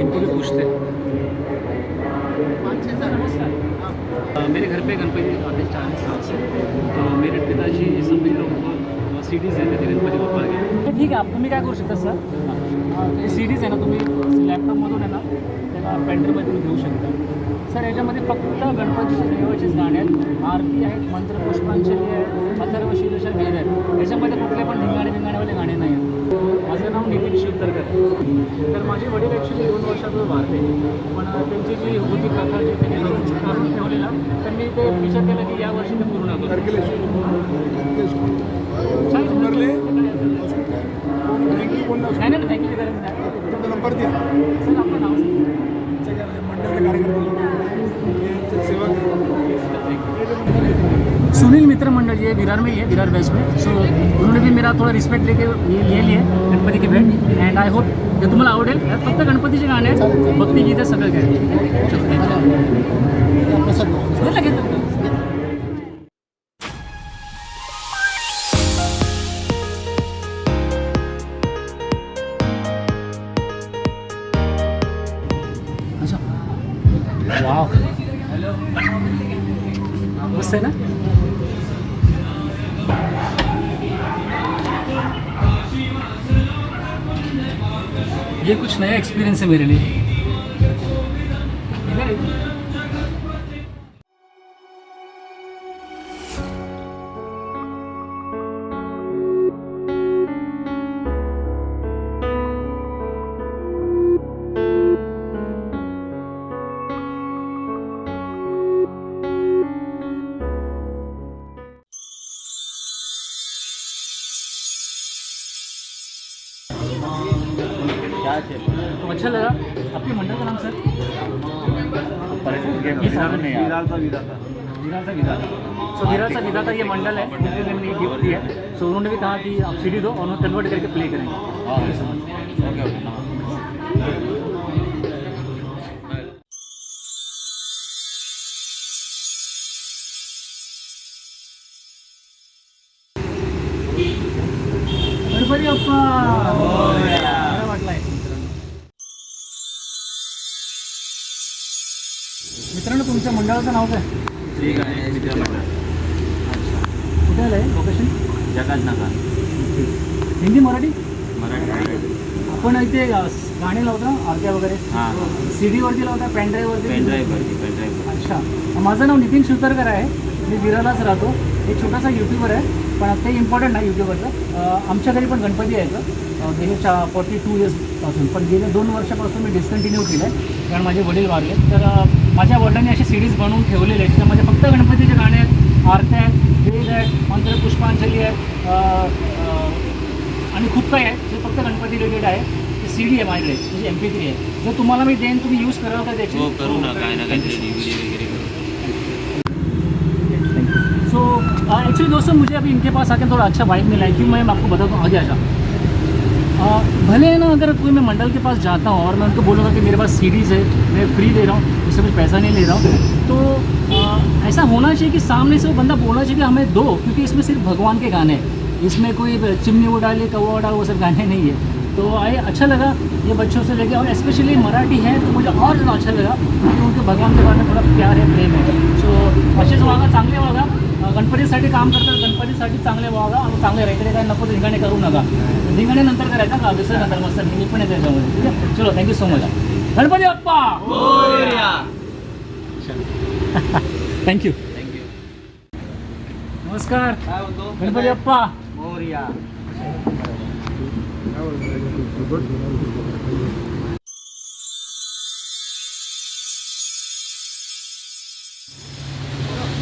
इनको भी पूछते. मेरे घर पे गणपति आते 40 साल से, तो मेरे पिताजी सभी लोग सीडीज देते थे गणपती बाप्पा. ठीक आहे, तुम्ही काय करू शकता सर, हे सीडीज आहे ना, तुम्ही लॅपटॉपमधून आहे ना त्याला पेनड्राईव्हमध्ये तुम्ही घेऊ शकता. सर याच्यामध्ये फक्त गणपतीच्या देवाचेच गाणे आहेत, आरती आहेत, मंत्र पुष्पांजली आहे, अथर्व शीर्षा वेद आहेत. याच्यामध्ये कुठले पण धिंगाणेवाले गाणे नाही आहेत. माझं नाव नितीन शिवतरकर. तर माझे वडील ॲक्च्युली 2 वर्षापूर्वी वारले, पण त्यांची जी होती कथा जी त्यांनी करून ठेवलेला, त्यांनी ते विचार केला की यावर्षी ते पूर्ण करू. नाही नाही, थँक्यू गरज नाही. नंबर द्या सर आपलं नाव सुनील मित्र मंडल, ये विरार में ही है, विरार वेस्ट में. सो उन्होंने भी मेरा थोड़ा रिस्पेक्ट लेके ये ले लिए गणपती की भेट. अँड आय होप हे तुम्हाला आवडेल. यात फक्त गणपतीचे गाणे आहेत, भक्तिगीत आहे, सगळं काय. लगेच अच्छा. वाव, मस्त है ना. ये कुछ नया एक्सपीरियंस है मेरे लिए. तो अच्छा लगा. आपके मंडल का नाम सर? विरार का विधाता ये मंडल है, जिसने मैंने ये गिफ्ट दिया है. सो उन्होंने भी कहा कि आप सीडी दो और उन्होंने कन्वर्ट करके प्ले करेंगे. Thank you so much. Ganpati Bappa वाटलाय. मित्रांनो, तुमच्या मंडळाचं नाव काय? श्री गणेश मित्र मंडळ, कुठे आलं आहे लोकेशन? जगात नका. हिंदी मराठी? मराठी. आपण इथे गाणे लावता आरत्या वगैरे? हां, सीडीवरती लावता, पेनड्राईव्हवरती? पेनड्राईव्ह. अच्छा. माझं नाव नितीन शिवतरकर आहे, मी विरारलाच राहतो. एक छोटासा यूट्यूबर आहे, पण ते इम्पॉर्टंट नाही यूट्यूबवरचं. आमच्या घरी पण गणपती यायचं गेले 42 इयर्सपासून, पण गेल्या 2 वर्षापासून मी डिस्कंटिन्यू केलं आहे कारण माझे वडील वारले. तर माझ्या वडिलांनी असे सीडीज बनवून ठेवलेले आहेत त्यामध्ये फक्त गणपतीचे गाणे आहेत, आरत्या आहेत, वेद आहेत, मंत्र पुष्पांजली आहे आणि खूप काही आहे जे फक्त गणपती रिलेटेड आहे. CD आहे माझ्याकडे, म्हणजे MP3 आहे. जर तुम्हाला मी देईन तुम्ही यूज कराल का त्याची? हो करू ना, काय ना काहीतरी DVD वगैरे करू. सो एक्चुअली दोस्तों मुझे अभी इनके पास आके थोड़ा अच्छा वाइब मिला है क्यों मैं आपको बताता हूँ आगे आजा. भले है ना अगर कोई मैं मंडल के पास जाता हूँ और मैं उनको बोलूँगा कि मेरे पास सीडीज़ है, मैं फ्री दे रहा हूँ, इससे कुछ पैसा नहीं ले रहा हूँ, तो ऐसा होना चाहिए कि सामने से वो बंदा बोलना चाहिए कि हमें दो, क्योंकि इसमें सिर्फ भगवान के गाने हैं, इसमें कोई चिमनी उड़ाली कौवा उड़ा वो सब गाने नहीं है. तो अच्छा लगा ये बच्चों से लेके, और स्पेशली मराठी है तो मुझे और ज़्यादा अच्छा लगा क्योंकि उनके भगवान के बारे में थोड़ा प्यार है, प्रेम है. सो असेच वागा, चांगले वागा, गणपतीसाठी काम करतात, गणपतीसाठी चांगले वागा आणि चांगले राहते. काय नको धिंगाणे करू नका, धिंगाणे नंतर करायचा का दुसऱ्या नंतर मस्त मी पण येते त्याच्यामध्ये. ठीक आहे, चलो thank you so much. Ganpati Bappa thank you. नमस्कार. गणपती बाप्पा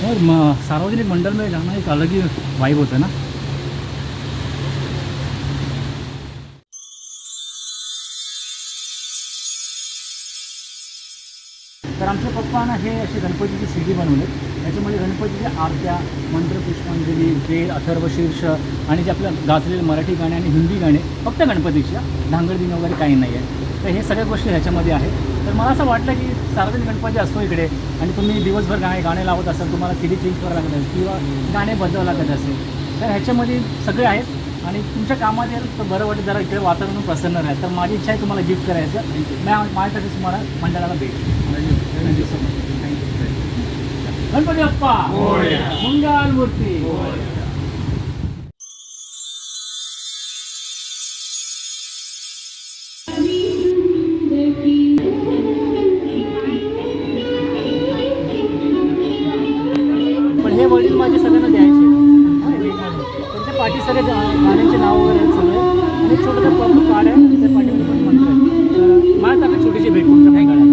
और सार्वजनिक मंडल में जाना एक अलग ही वाइब होता है ना. तर आमचे पप्पा ना हे असे गणपतीची CD बनवले, त्याच्यामध्ये गणपतीच्या आरत्या, मंत्र पुष्पांजली, वेद, अथर्वशीर्ष आणि जे आपल्या गाजलेले मराठी गाणे आणि हिंदी गाणे फक्त गणपतीच्या, धांगडधिंगा वगैरे काही नाही आहे. तर हे सगळ्या गोष्टी ह्याच्यामध्ये आहेत. तर मला असं वाटलं की सार्वजनिक गणपती असतो इकडे आणि तुम्ही दिवसभर गाणे लावत असाल, तुम्हाला CD चेंज करावं लागत असेल किंवा गाणे बदलावं लागत असेल, तर ह्याच्यामध्ये सगळे आहेत आणि तुमच्या कामात येईल तर बरं वाटेल, जरा इकडे वातावरण प्रसन्न राहील. तर माझी इच्छा आहे तुम्हाला गिफ्ट करायचं. माझ्यासाठी तुम्हाला मंडळाला भेट. Thank you so much. Ganpati Bappa मंगल मूर्ती. पण हे वडील माझे सगळ्यांना द्यायचे, त्यांच्या पाठी सगळे गाण्यांचे नाव वगैरे आहेत सगळे, आणि एक छोटंसं प्रॉपर कार्ड आहे त्या पाठीमध्ये पण मंत्र आहे. तर मला आता छोटीशी भेट तुमच्या मंडळाला.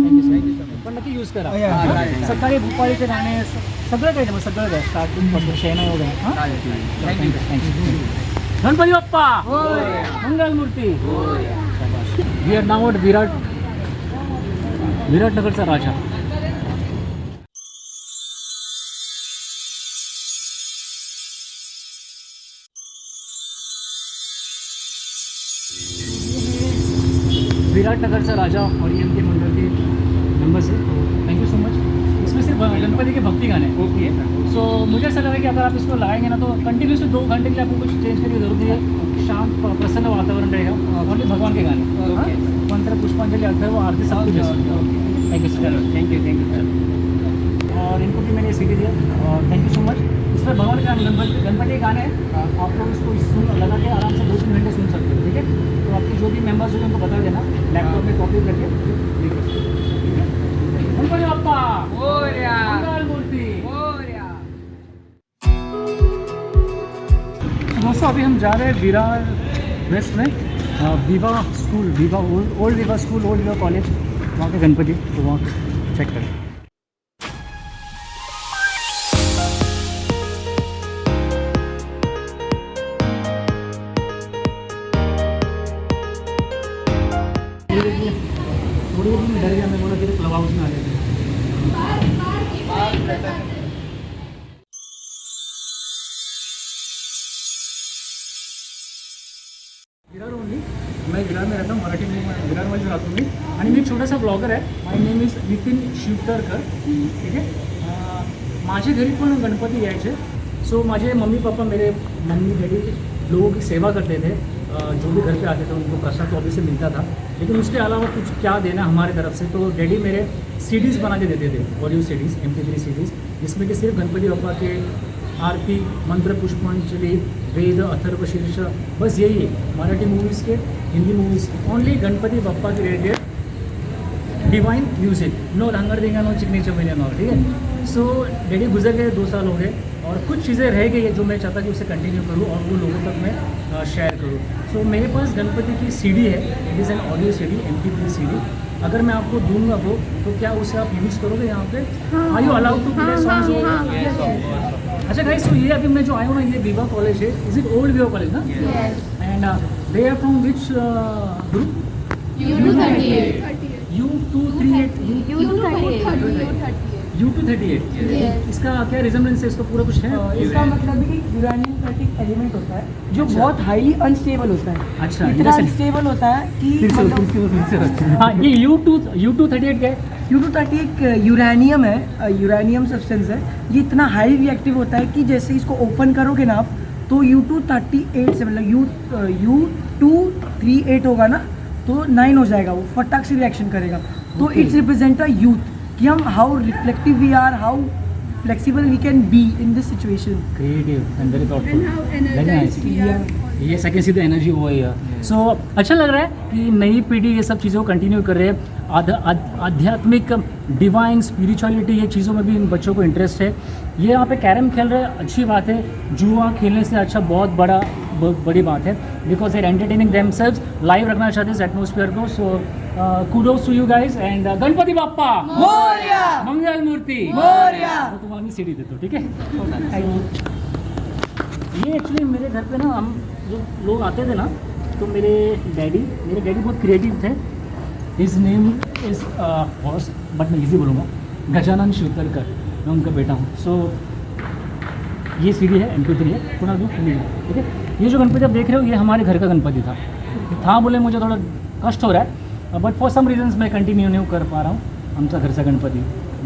Thank you so much. पण नक्की यूज करा. सकाळी भूपाळीचे गाणे सगळं काही नाही, सगळं काय स्टार्टिंग पासून शेणा वगैरे. Thank you thank you. गणपती बाप्पा मंगल मूर्ती. वी आर नाव विराटनगरचा राजा. विराटनगरचा राजा और EM के मंडल के मेंबर्स है. Thank you so much. इसमें सिर्फ गणपति के भक्ति गाने हैं. ओके. सो मुझे ऐसा लगा कि अगर आप इसको लगाएंगे ना तो कंटिन्यूसली 2 घंटे के लिए आपको कुछ चेंज करने की जरूरत नहीं है. शांत प्रसन्न वातावरण रहेगा, ओनली भगवान के गाने. ओके. मंत्र पुष्पांजलि अथर्व आरती सब कुछ. Thank you sir. Thank you sir. और इनको भी मैंने CD दिया और थैंक यू सो मच. इसमें भगवान के गणपति के गाने हैं, आप लोग इसको लगा के आराम से 2-3 घंटे सुन सकते हो. ठीक है. तो आपकी जो भी मेंबर्स होंगे उनको बता देना, लैपटॉप में कॉपी करके लिख सकते हो. गणपति बाप्पा मंगल मूर्ति. दोस्तों अभी हम जा रहे हैं विरार वेस्ट में विवा स्कूल, विवा ओल्ड विवा स्कूल, ओल्ड विवा कॉलेज, वहाँ के गणपति, तो वहाँ चेक करें. थोड़ी देर डर गया, मैं बोला कि क्लब हाउस में आ गए. विरार ओनली, मैं विरार में रहता हूँ, मराठी में विरारमध्ये राहतो मी. आणि मी एक छोटासा ब्लॉगर आहे. My name is Nitin Shivtarkar. ठीक आहे. माझ्या घरी पण गणपती यायचे. सो माझे मम्मी पापा, मेरे मम्मी डैडी लोगों की सेवा करते थे. जो भी घर पे आते थे उनको प्रसाद तो ऑब्वियसली मिलता था, लेकिन उसके अलावा कुछ क्या देना हमारे तरफ से. तो डैडी मेरे CDs बना के देते थे, ऑडियो CDs, MP3 CDs, जिसमें कि सिर्फ गणपति बाप्पा के आरती, मंत्र पुष्पांजलि, वेद, अथर्वशीर्ष, बस यही है. मराठी मूवीज़ के, हिंदी मूवीज़, ओनली गणपति बाप्पा के रिलेटेड डिवाइन म्यूजिक. नो धांगड़ देंगा, नो चिकनी चमेलिया, नो. ठीक है. सो डैडी गुजर गए 2 साल हो गए. और कुछ चीज़ें रह गई है जो मैं चाहता कि उसे कंटिन्यू करूँ और वो लोगों तक मैं शेयर करूँ। सो मेरे पास गणपति की सीडी है, it is an audio CD, MP3 CD. अगर मैं आपको दूंगा वो, तो क्या उसे आप यूज़ करोगे यहाँ पे? Are you allowed to play songs? अच्छा गाइस, तो ये अभी मैं जो आया हूँ ना, ये विवा कॉलेज है। Is it old Viva college ना? And they are from which group? U238। इसका क्या रिजम्बलेंस है, इसका पूरा कुछ है? इसका मतलब है कि यूरेनियम एलिमेंट होता है जो बहुत हाईली अनस्टेबल होता है। अच्छा, इतना अनस्टेबल होता है कि मतलब हाँ, ये U238 क्या है? U230 एक यूरेनियम है, यूरेनियम सब्सटेंस है। ये इतना हाई रिएक्टिव होता है कि जैसे इसको ओपन करोगे ना आप, तो U238 से मतलब U238 होगा ना, तो 9 हो जाएगा, वो फटाक से रिएक्शन करेगा। तो इट्स रिप्रेजेंट अ यूथ कि हम how reflective we are, how flexible we can be in this situation. Creative and very thoughtful, very nice. ये I can see the energy वो है। सो अच्छा लग रहा है कि नई पीढ़ी ये सब चीज़ों को कंटिन्यू कर रही है। आध्यात्मिक, डिवाइन, स्पिरिचुअलिटी, ये चीज़ों में भी इन बच्चों को इंटरेस्ट है। ये यहाँ पे कैरम खेल रहे हैं, अच्छी बात है। जुआ खेलने से अच्छा बहुत बड़ी बात है, because they are entertaining themselves, live रखना चाहते हैं इस एटमोसफियर को। सो kudos to you guys and Ganpati Bappa Morya, मंगल मूर्ति मोरया। तो तुम्हारी मैं सीढ़ी देता हूँ, ठीक है? ये एक्चुअली मेरे घर पे ना, हम जो लोग आते थे ना, तो मेरे डैडी बहुत क्रिएटिव थे। His name is boss, but मैं इजी बोलूँगा, गजानन शिवतरकर, मैं उनका बेटा हूँ। सो ये सीढ़ी है, MP3 है, थोड़ा दूर खुली है, ठीक है? ये जो गणपति आप देख रहे हो, ये हमारे घर का गणपति था बोले मुझे थोड़ा कष्ट हो रहा है, बट फॉर सम रीजंस मैं कंटिन्यू नहीं कर पा रहा हूँ हमसा घर से गणपति,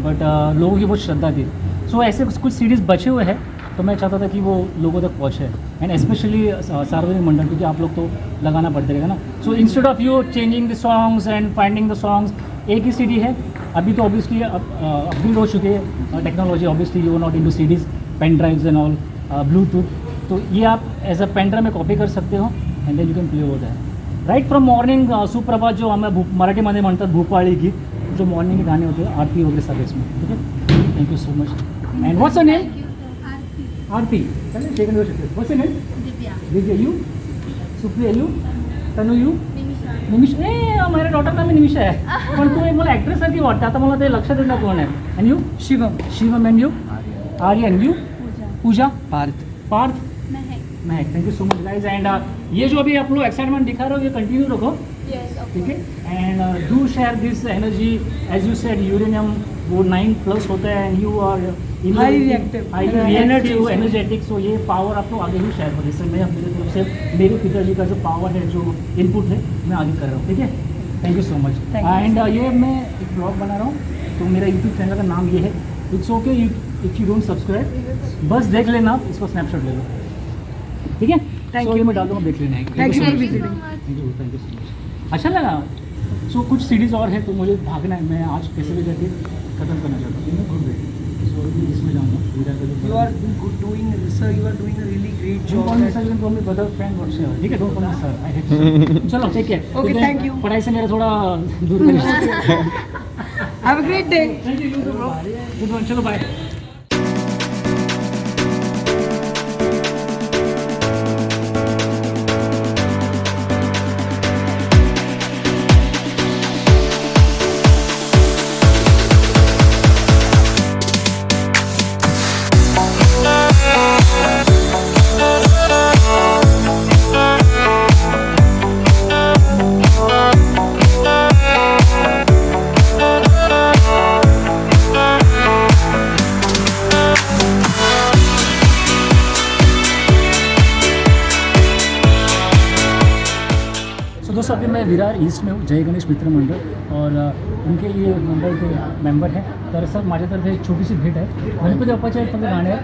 बट लोगों की बहुत श्रद्धा थी। सो ऐसे कुछ सीरीज़ बचे हुए हैं, तो मैं चाहता था कि वो लोगों तक पहुँचे, एंड स्पेशली सार्वजनिक मंडल, क्योंकि आप लोग तो लगाना पड़ता रहेगा ना। So instead of you changing the songs and finding the songs, एक ही सीडी है। अभी तो ऑब्वियसली अपग्रेड हो चुके हैं technology, obviously you not into CDs, pen drives and all, bluetooth, तो ये आप एज अ पेन ड्राइव में कॉपी कर सकते हो and then you can play होता है राइट फ्रॉम मॉर्निंग। सुप्रभात जो हमें मराठीमध्ये म्हणतात, भूपाळी गीत, जो मॉर्निंग के गाने होते हैं, आरती वगैरह सब इसमें, ठीक है? Thank you so much. And what's your name? Aarti. चलिए सेकंड वर्ष, what's your name? Divya. You? Supriya? You? Tanu? You? Nimisha? माझ्या डॉटर नाम निमिषा आहे, पण तू एक मला ॲक्ट्रेस सारखी वाटते, आता मला ते लक्षात येत नाही कोण आहे. And you? Shivam. And you? Aryan. You? Pooja. Parth. Mahak. Thank you so much guys. And ये जो अभी आप लोग एक्साइटमेंट दिखा रहे हो, ये कंटिन्यू रखो, ठीक है? And do share this energy, as you said uranium वो 9+ होता है, and you are Highly reactive, energetic. So ये पावर आप लोग आगे भी शेयर करो। इससे मैं अपनी तरफ से मेरे पिताजी का जो पावर है, जो इनपुट है, मैं आगे कर रहा हूँ, ठीक है? Thank you so much. And ये मैं एक ब्लॉग बना रहा हूँ, तो मेरा यूट्यूब चैनल का नाम ये है, it's okay if you don't subscribe, बस देख लेना आप, इसको स्नैपशॉट ले लो, ठीक है? Thank So, you. मैं डाल दूँगा, देख लेना। Thank you for so much. visiting. Thank you so much. अच्छा लगा। सो कुछ सीरीज़ और है, तो मुझे भागना है, मैं आज कैसे भी करके खत्म करना चाहता हूँ। गुड वेट, सो इसमें जाऊँगा। You are doing, sir, you are doing a really great जो job. कौन सा कौन में बदल फ्रेंड व्हाट्सएवर, ठीक है? Don't call me sir, I hate. चलो ठीक है, Okay, thank you. पढ़ाई से मेरा थोड़ा दूर कर। Have a great day. Thank you bro, good one, चलो बाय। दोस्तों अभी मैं विरार ईस्ट में हूँ, जय गणेश मित्र मंडळ, और उनके ये मंडळ के मेंबर हैं। दरअसल माझ्यातर्फे एक छोटीशी भेट आहे, गणपती बाप्पाचे फक्त गाणे आहे,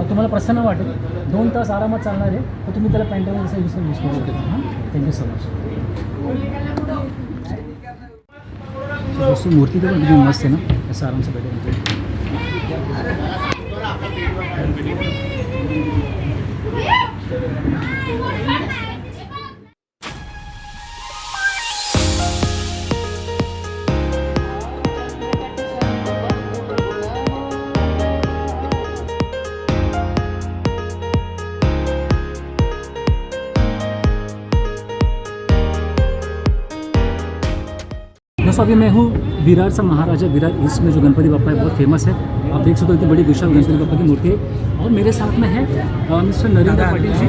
तुम्हाला प्रसन्न वाटेल, 2 तास आरामात चालणार आहे, तर तुम्ही त्याला पेनड्राईव्ह जसं यूज करू शकता। हां, थँक्यू सो मच। दोस्तों मूर्ति तो कितनी मस्त है ना, ऐसा आराम से बैठे। दोस्तों अभी मैं हूँ विरार से महाराजा विरार ईस्ट में जो गणपति बप्पा है बहुत फेमस है। आप देख सकते हो इतनी बड़ी विशाल गणपति बप्पा की मूर्ति है। और मेरे साथ में है मिस्टर नरेंद्र पाटिल जी।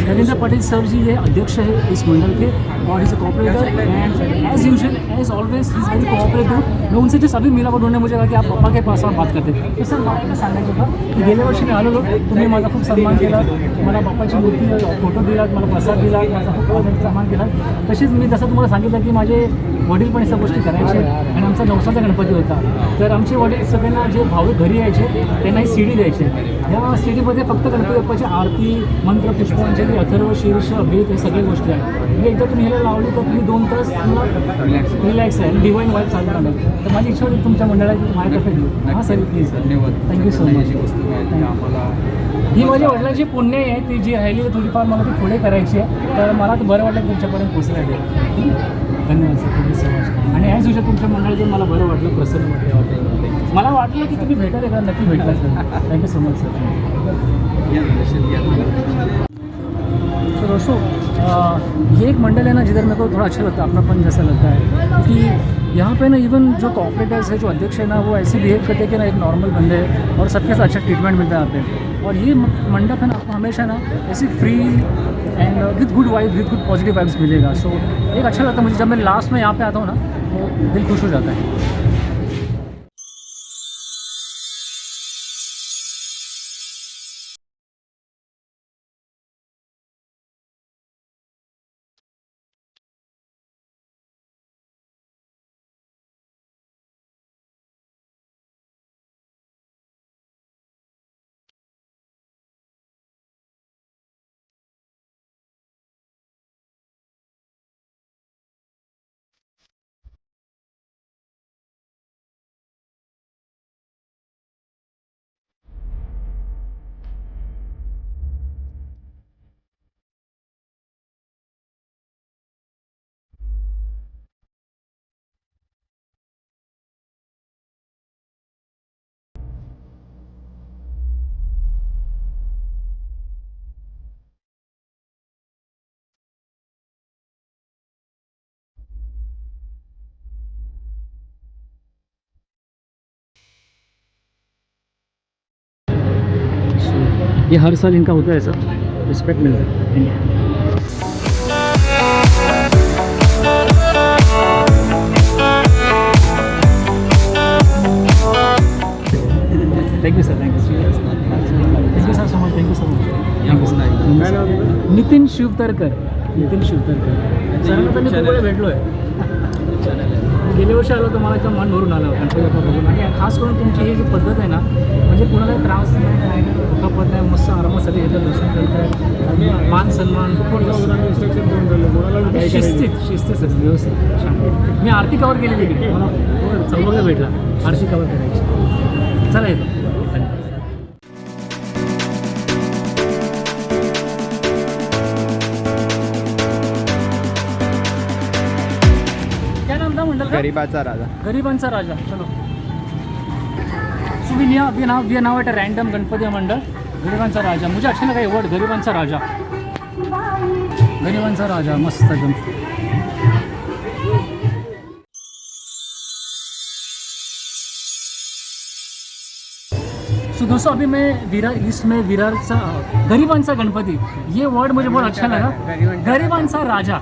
नरेंद्र पाटिल सर जी ये अध्यक्ष है इस मंडल के और is a cooperator and as usual as always he is very cooperative. मैं उनसे जस्ट अभी मिला और उन्होंने मुझे कहा की आप पप्पा के पास बात करते तो सर मला एकच सांगायचं होतं की गेल्या वर्षी मी आलो तुम्ही माझा खूप सन्मान केला, मला बाप्पाची मूर्ती फोटो दिलात, मला प्रसाद दिला, माझा खूप आदर सन्मान केला। तशीच मी जसं तुम्हाला सांगितलं की माझे वडील पण या गोष्टी करायचे आणि आमचा नवसाचा गणपती होता तर आमचे वडील सगळ्यांना जे भाविक घरी यायचे त्यांना एक सीडी द्यायचे। या सीडीमध्ये फक्त गणपती बाप्पाची आरती, मंत्र, पुष्पांजली, अथर्व, शीर्ष, वेद हे सगळ्या गोष्टी आहेत। म्हणजे एकदा तुम्ही ह्याला लावली तर तुम्ही 2 तास रिलॅक्स आहे आणि डिवाईन वाईब चालू राहणार। तर माझी इच्छा होती तुमच्या मंडळात माझ्याकडे देऊ। हां सर प्लीज धन्यवाद. Thank you so much. आम्हाला ही माझ्या वडिलांची पुण्य आहे ती जी राहिली थोडीफार मला ती पुढे करायची आहे तर मला तर बरं वाटलं तुमच्यापर्यंत पोचवायला। धन्यवाद सर थँक्यू सो मच। आणि ॲज युजल तुमच्या मंडळातून मला बरं वाटलं, प्रसन्न वाटलं। मला वाटलं की तुम्ही भेटाल का, नक्की भेटला sir. Thank you so much sir. तो दोस्तों ये एक मंडल है ना जिधर मेरे को थोड़ा अच्छा लगता है, अपनापन जैसा लगता है क्योंकि यहाँ पे ना इवन जो कॉपरेटर्स है, जो अध्यक्ष है ना, वो ऐसे बिहेव करते हैं कि ना एक नॉर्मल बंदे हैं और सबके साथ अच्छा ट्रीटमेंट मिलता है यहाँ पे। और ये मंडप है ना आपको हमेशा ना ऐसी free and with good vibe, with good positive vibes मिलेगा। सो एक अच्छा लगता है मुझे, जब मैं लास्ट में यहाँ पे आता हूँ ना तो दिल खुश हो जाता है। ये हर साल इनका होता है सर, रिस्पेक्ट मिलता है। Thank you sir, thank you sir so much, thank you so much. Nitin Shivtarkar, Nitin Shivtarkar सरांना तर मी खूप वेळा भेटलो आहे। गेल्या वर्षी आलो तर मला एकदम मन भरून आलं गणपती बाप्पा बघून। आणि खास करून तुमची ही जी पद्धत आहे ना, म्हणजे कुणाला त्रास नाही, दुखापत नाही, मस्त आरामासाठी येतं, दर्शन करतात, मान सन्मान शिस्तीत सर, व्यवस्थित छान। मी आरती कवर केलेली गेली, मला सौभाग्य भेटला आरती कवर करायची। चला येतो। गरीबाचा राजा. गरिबांचा राजा, चलो। So we are now at a random Ganpati mandal. गरिबांचा राजा मुझे अच्छा लगा ये वर्ड, गरिबांचा राजा, गरिबांचा राजा, मस्त एकदम। सो दोस्तों अभी मैं विरार ईस्ट में विरारचा गरिबांचा गणपति, ये वर्ड मुझे बहुत अच्छा लगा, गरिबांचा राजा।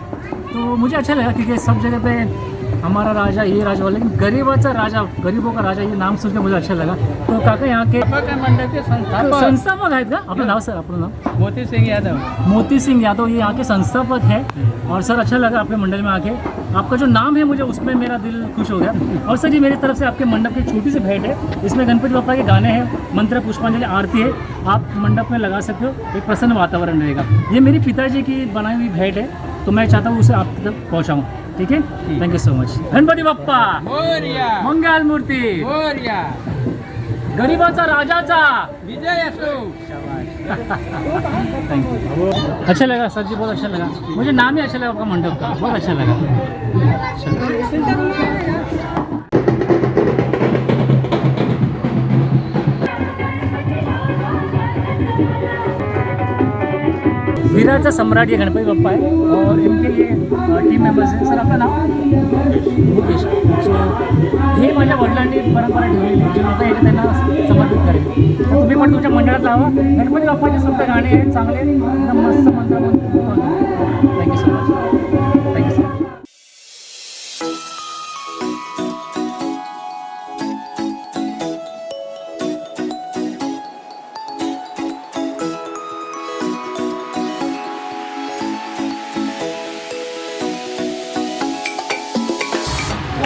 तो मुझे अच्छा लगा क्योंकि सब जगह पे हमारा राजा, ये राजा वाला, लेकिन गरीबाचा राजा, गरीबों का राजा, ये नाम सुन के मुझे अच्छा लगा। तो काका यहाँ के मंडल के संस्थापक आहेत का? आपलं नाव सर, आपलं नाव? मोती सिंह यादव। मोती सिंह यादव ये यहाँ के संस्थापक हैं। और सर अच्छा लगा आपके मंडल में आके, आपका जो नाम है मुझे उसमें मेरा दिल खुश हो गया। और सर ये मेरी तरफ से आपके मंडप की छोटी सी भेंट है, इसमें गणपति बप्पा के गाने हैं, मंत्र, पुष्पांजलि, आरती है, आप मंडप में लगा सकते हो, एक प्रसन्न वातावरण रहेगा। ये मेरी पिताजी की बनाई हुई भेंट है, तो मैं चाहता हूँ उसे आप तक पहुँचाऊँ। ठीक है, thank you so much. Ganpati Bappa मोरया, मंगल मूर्ती, मोरया, गरीबाचा राजाचा विजय असो। Thank you. अच्छा लगा सर जी, बहुत अच्छा लगा, मुझे नाम ही अच्छा लगा आपका मंडप का, बहुत अच्छा लगा। विरारचा सम्राट ये गणपती बाप्पा आहे और इनके ये टीम मेंबर्स आहे. सर आपलं नाव? मुकेश. सो हे माझ्या वडिलांनी परंपरा ठेवलेली, जे लोक येते त्यांना समर्पित करायचे. तर तुम्ही पण तुमच्या मंडळात लावा. गणपती बाप्पाचे सुद्धा गाणे आहेत चांगले, एकदम मस्त मंत्र. Thank you so much. Thank you so much.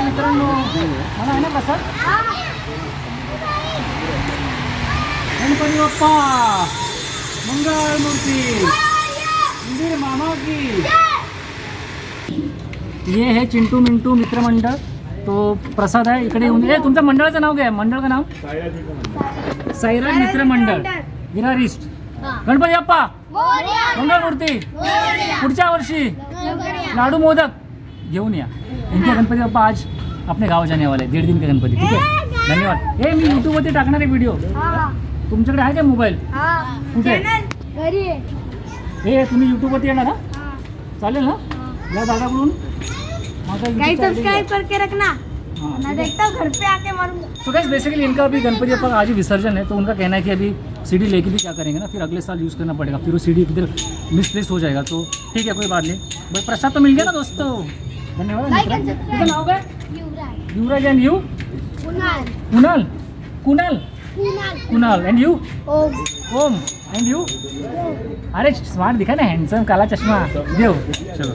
मित्रांनो मला आहे ना प्रसाद. गणपती बाप्पा मंगल मूर्ती मंदिर मामा की. ये है चिंटू मिंटू मित्र मंडळ. तो प्रसाद आहे इकडे येऊन. ए तुमच्या मंडळाचं नाव काय आहे? मंडळ का नाव? साईराज मित्र मंडळ विरार ईस्ट. गणपती बाप्पा मंगल मूर्ती पुढच्या वर्षी लाडू मोदक घेऊन या. इनके गणपती बाप्पा आज अपने गाव जाने वाले 1.5 दिन का गणपती. ठीक आहे, धन्यवाद. हे मी यूट्यूबवरती टाकणार आहे व्हिडिओ. तुमच्याकडे आहे का मोबाईल? कुठे? हे तुम्ही यूट्यूबवरती येणार ना? चालेल ना? या दादाकडून सब्सक्राइब करके रखना, मैं देखता हूँ घर पे आके मारूंगा. तो गाइस बेसिकली इनका अभी गणपति बाप्पा का आज ही विसर्जन है, तो उनका कहना है कि अभी सीडी लेके भी क्या करेंगे ना, फिर अगले साल यूज़ करना पड़ेगा, फिर वो सीडी किधर मिसप्लेस हो जाएगा. तो ठीक है, कोई बात नहीं. भाई प्रसाद तो मिल गया ना दोस्तों. धन्यवाद. तुझं नाव काय? Yuvraj. And you? Kunal. Kunal. And you? Om. And you? अरे स्मार्ट दिखा ना, हैंडसम, काला चश्मा. देव. चलो.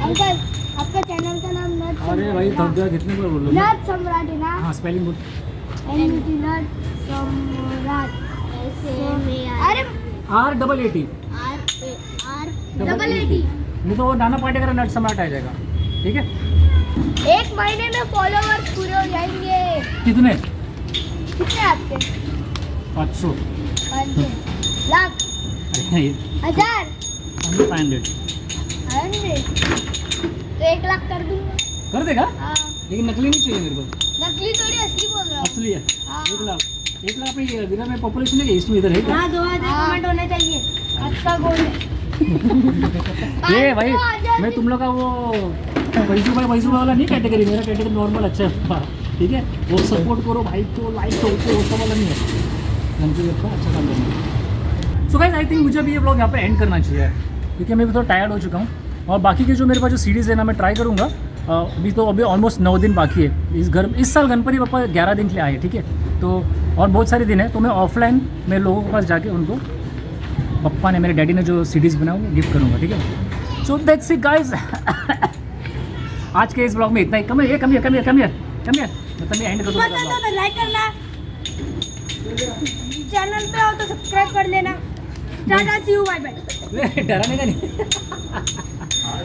अंकल आपका चैनल का नाम नट. अरे भाई थक गया, कितने बार बोल रहे हो? नट सम्राट है ना? हाँ स्पेलिंग बोल. नट सम्राट. अरे RAAT. नहीं तो वो नाना पाटेकर नट सम्राट आ जाएगा. ठीक है, 1 महीने में फॉलोवर्स पूरे हो जाएंगे. कितने? कितने आपके? 500. 500 लाख 1000 500. 100 तो 1 लाख कर दूंगा. कर देगा, हाँ. लेकिन नकली नहीं चाहिए मेरे को. नकली थोड़ी असली बोल रहा हूँ. असली है. हाँ. 1 लाख. 1 लाख पे विरार में पॉपुलेशन है कि ईस्ट में इधर है क्या? हाँ 2000 कमेंट होने चाहिए. अच्छा गोल है. ये भाई मैं तुम लोग का वो पैसू वाला नहीं कैटेगरी, मेरा कैटेगरी नॉर्मल अच्छा है. ठीक है, वो सपोर्ट करो भाई को, लाइक करो, वो सब वाला नहीं है. गणपति बाप्पा अच्छा काम करना. सो गाइस आई थिंक मुझे अभी ये ब्लॉग यहाँ पे एंड करना चाहिए, क्योंकि मैं भी थोड़ा टायर्ड हो चुका हूँ. और बाकी के जो मेरे पास जो सीरीज़ है ना, मैं ट्राई करूँगा. अभी ऑलमोस्ट 9 दिन बाकी है. इस साल गणपति बाप्पा 11 दिन के लिए आए. ठीक है, तो और बहुत सारे दिन है, तो मैं ऑफलाइन मैं लोगों के पास जाके उनको पप्पा ने, मेरे डैडी ने जो सीडीज़ बनाए वो गिफ्ट करूँगा. ठीक है, सो दैट्स इट गाइस. आज के इस ब्लॉग में इतना ही. कम हियर मतलब मैं एंड कर दूँगा. पसंद हो तो लाइक करना, चैनल पे हो तो सब्सक्राइब कर लेना. टाटा, सी यू, बाय बाय. डराने का नहीं.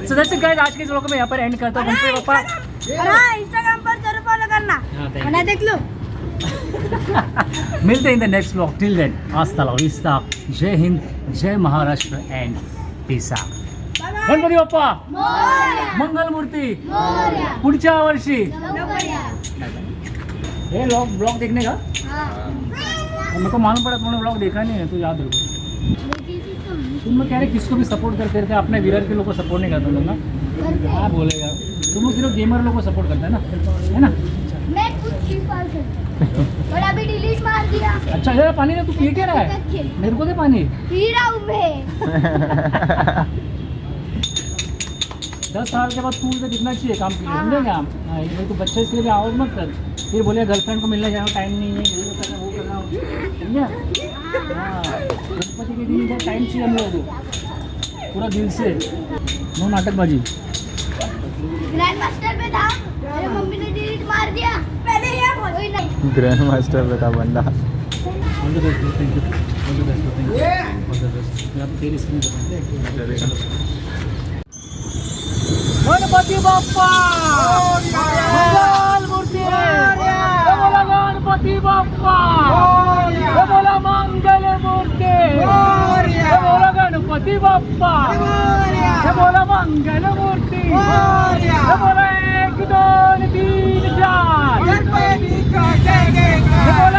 सो दैट्स इट गाइस, आज के इस ब्लॉग को मैं यहाँ पर एंड करता हूँ. गणपति बाप्पा. हाँ, इंस्टाग्राम पर जरूर फॉलो करना. हाँ, thank you. मैं देख लो. मिलते हैं in the next blog. Till then हasta la vista. जय हिंद, जय Maharashtra and peace out. Ganpati Bappa मंगल मूर्ती पुढच्या वर्षी. ये ब्लॉग देखने का मेरे को मालूम पड़ा, तुमने ब्लॉग देखा नहीं है तो याद रखो. तुम लोग कह रहे किसको भी सपोर्ट करते रहते, अपने विरार के लोगों को सपोर्ट नहीं करते तुम लोग ना. क्या बोलेगा, तुम लोग सिर्फ गेमर लोगों को सपोर्ट करते हैं ना, है ना. मैं कुछ फ्री फायर खेलता हूँ और अभी डिलीट मार दिया. अच्छा ये पानी तू पी क्या रहा है? मेरे को दे पानी. पी रहा हूँ मैं. 10 साल के बाद तू इधर दिखना चाहिए काम के लिए, समझेगा. हाँ, ये तो बच्चे इसके लिए भी आवाज़ मत कर. फिर बोले गर्लफ्रेंड को मिलने जाओ, टाइम नहीं है, ये करना वो करना, समझा. हाँ, गणपति के दिन इधर टाइम चाहिए हम लोगों को पूरा दिल से. नो नाटकबाजी. ग्रैंड मास्टर पे था, मेरे मम्मी ने डिलीट मार दिया. पहले ये कोई नहीं. ग्रैंड मास्टर पे था बंदा. All the best, thank you. All the best, thank you. All the best. मैं आपको तेरी स्क्रीन बताऊँ. गणपती बाप्पा मंगल मूर्ती. बोला गणपती बाप्पा, बोला मंगल मूर्ती. बोला गणपती बाप्पा, बोला मंगल मूर्ती. बोला 1 2 3 4. बोला